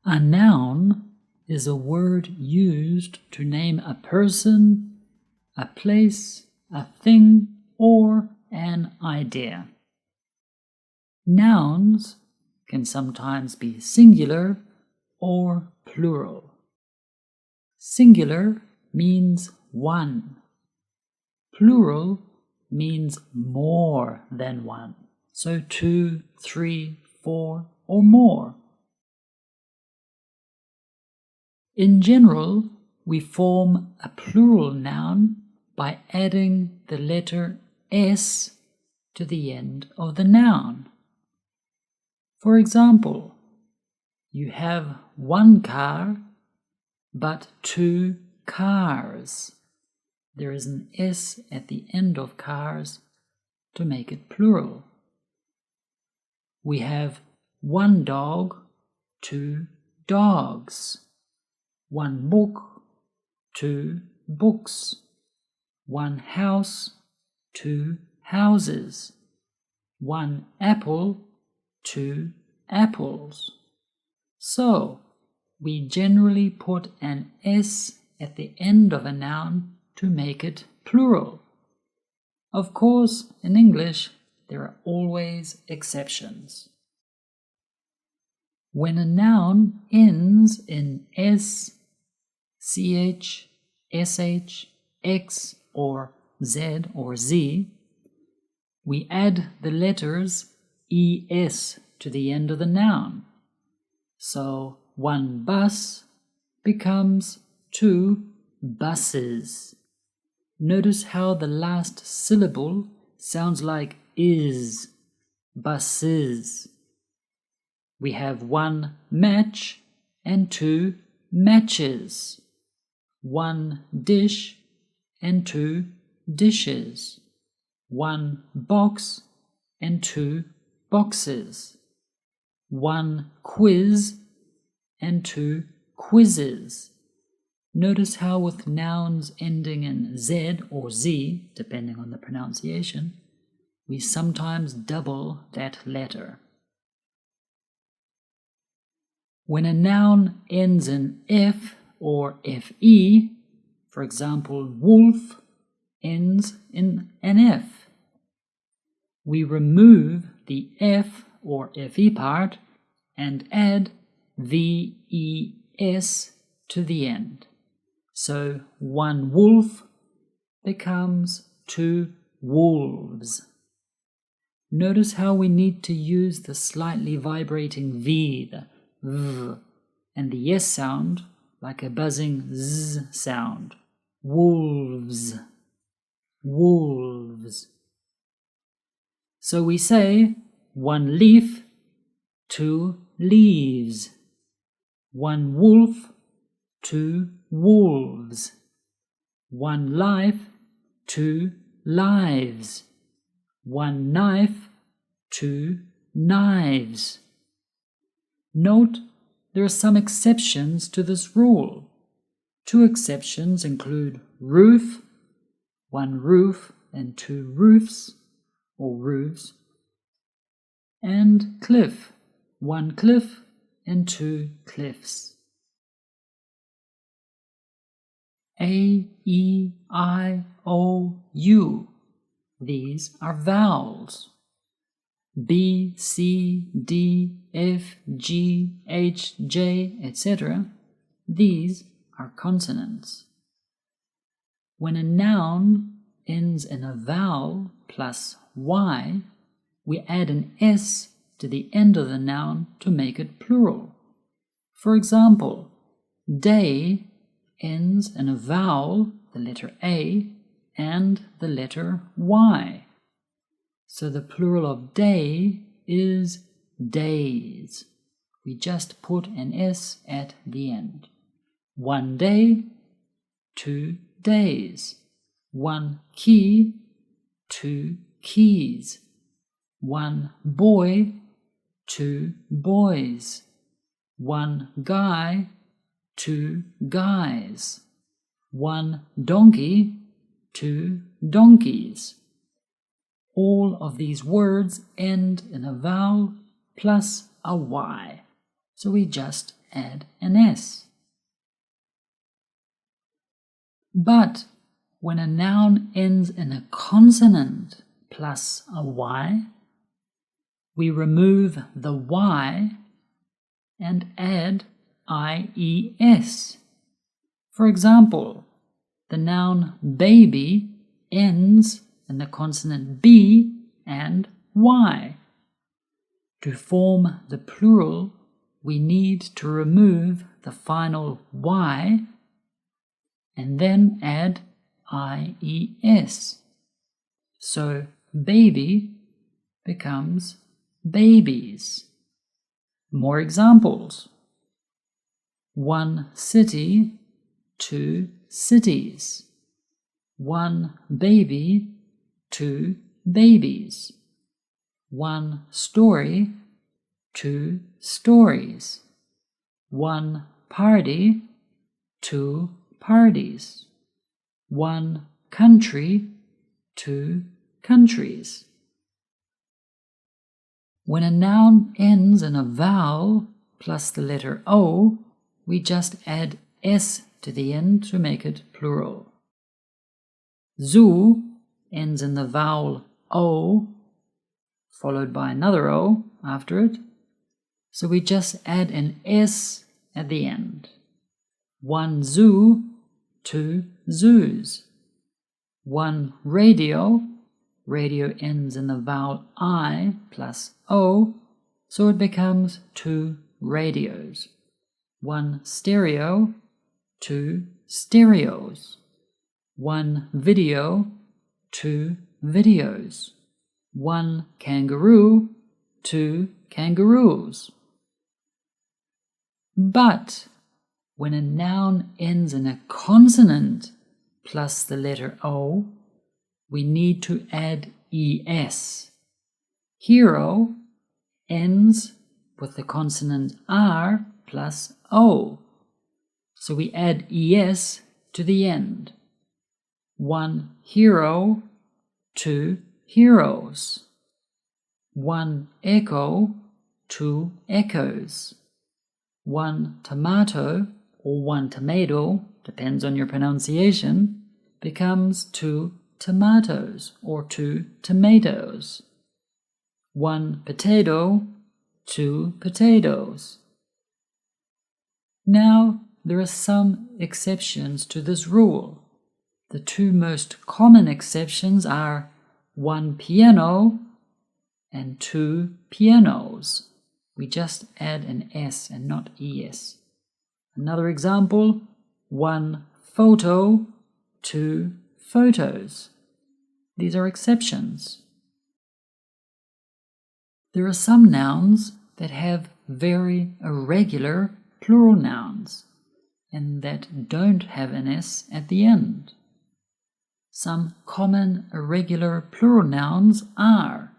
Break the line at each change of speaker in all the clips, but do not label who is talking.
A noun is a word used to name a person, a place, a thing, or an idea. Nouns can sometimes be singular or plural. Singular means one. Plural means more than one, so 2, 3, 4, or more. In general, we form a plural noun by adding the letter S to the end of the noun. For example, you have one car, but 2 cars. There is an S at the end of cars to make it plural. We have one dog, 2 dogs. One book, 2 books. One house, 2 houses. One apple, 2 apples. So, we generally put an S at the end of a noun to make it plural. Of course, in English, there are always exceptions. When a noun ends in S, CH, SH, X, or Z or Z, we add the letters ES to the end of the noun. So one bus becomes 2 buses. Notice how the last syllable sounds like is, buses. We have one match and 2 matches. One dish and 2 dishes. One box and 2 boxes. One quiz and 2 quizzes. Notice how with nouns ending in Z or Z, depending on the pronunciation, we sometimes double that letter. When a noun ends in F or FE, for example, wolf ends in an F. We remove the F or FE part and add VES to the end. So one wolf becomes 2 wolves. Notice how we need to use the slightly vibrating V, the V, and the S sound like a buzzing Z sound. Wolves, wolves. So we say 1 leaf, 2 leaves. 1 wolf, 2 wolves. 1 life, 2 lives. 1 knife, 2 knives. Note there are some exceptions to this rule. 2 exceptions include roof, 1 roof and 2 roofs or roofs, and cliff, 1 cliff and 2 cliffs. A, E, I, O, U. These are vowels. B, C, D, F, G, H, J, etc. These are consonants. When a noun ends in a vowel plus Y, we add an S to the end of the noun to make it plural. For example, day ends in a vowel, the letter A, and the letter Y. So the plural of day is days. We just put an S at the end. 1 day, 2 days. 1 key, 2 keys. 1 boy, 2 boys. 1 guy, 2 guys. 1 donkey, 2 donkeys. All of these words end in a vowel plus a Y, so we just add an S. But when a noun ends in a consonant plus a Y, we remove the Y and add IES. For example, the noun baby ends in the consonant B and Y. To form the plural, we need to remove the final Y and then add IES. So baby becomes babies. More examples. 1 city, 2 cities. 1 baby, 2 babies. 1 story, 2 stories. 1 party, 2 parties. 1 country, 2 countries. When a noun ends in a vowel plus the letter O, we just add S to the end to make it plural. Zoo ends in the vowel O, followed by another O after it, so we just add an S at the end. 1 zoo, 2 zoos. 1 radio, radio ends in the vowel I plus O, so it becomes 2 radios. 1 stereo, 2 stereos. 1 video, 2 videos. 1 kangaroo, 2 kangaroos. But when a noun ends in a consonant plus the letter O, we need to add ES. Hero ends with the consonant R plus O, so we add ES to the end. 1 hero, 2 heroes. 1 echo, 2 echoes. 1 tomato or 1 tomato, depends on your pronunciation, becomes 2 tomatoes or 2 tomatoes. 1 potato, 2 potatoes. Now, there are some exceptions to this rule. The 2 most common exceptions are 1 piano and 2 pianos. We just add an S and not ES. Another example, 1 photo, 2 photos. These are exceptions. There are some nouns that have very irregular plural nouns and that don't have an S at the end. Some common irregular plural nouns are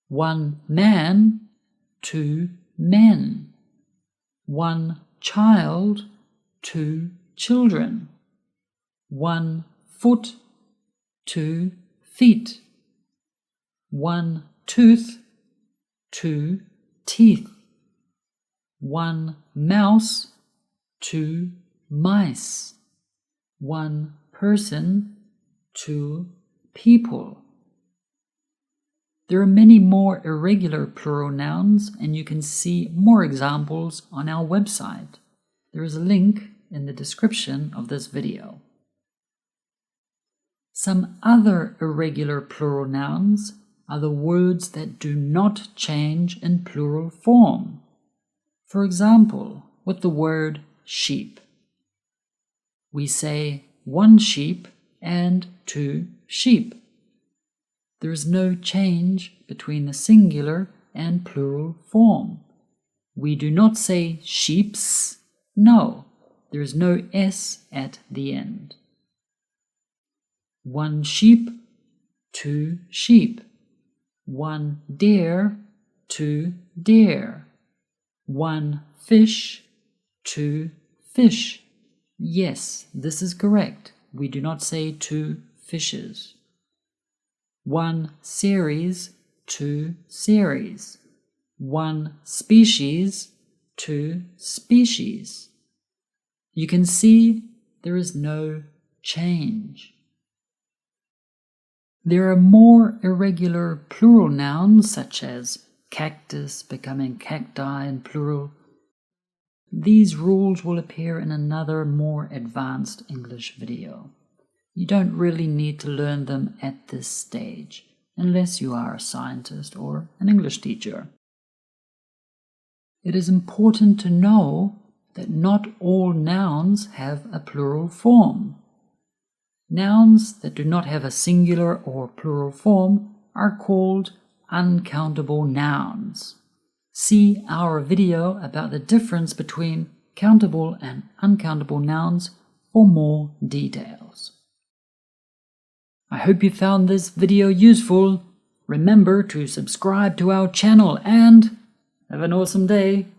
1 man, 2 men. 1 child, 2 children. 1 foot, 2 feet. 1 tooth, 2 teeth. 1 mouse, 2 mice. 1 person, 2 people. There are many more irregular plural nouns, and you can see more examples on our website. There is a link in the description of this video. Some other irregular plural nouns are the words that do not change in plural form. For example, with the word sheep. We say 1 sheep and 2 sheep. There is no change between the singular and plural form. We do not say sheeps. No, there is no S at the end. 1 sheep, 2 sheep. 1 deer, 2 deer. 1 fish, 2 fish. Yes, this is correct. We do not say 2 fishes. 1 series, 2 series. 1 species, to species. You can see there is no change. There are more irregular plural nouns, such as cactus becoming cacti in plural. These rules will appear in another more advanced English video. You don't really need to learn them at this stage, unless you are a scientist or an English teacher. It is important to know that not all nouns have a plural form. Nouns that do not have a singular or plural form are called uncountable nouns. See our video about the difference between countable and uncountable nouns for more details. I hope you found this video useful. Remember to subscribe to our channel and have an awesome day.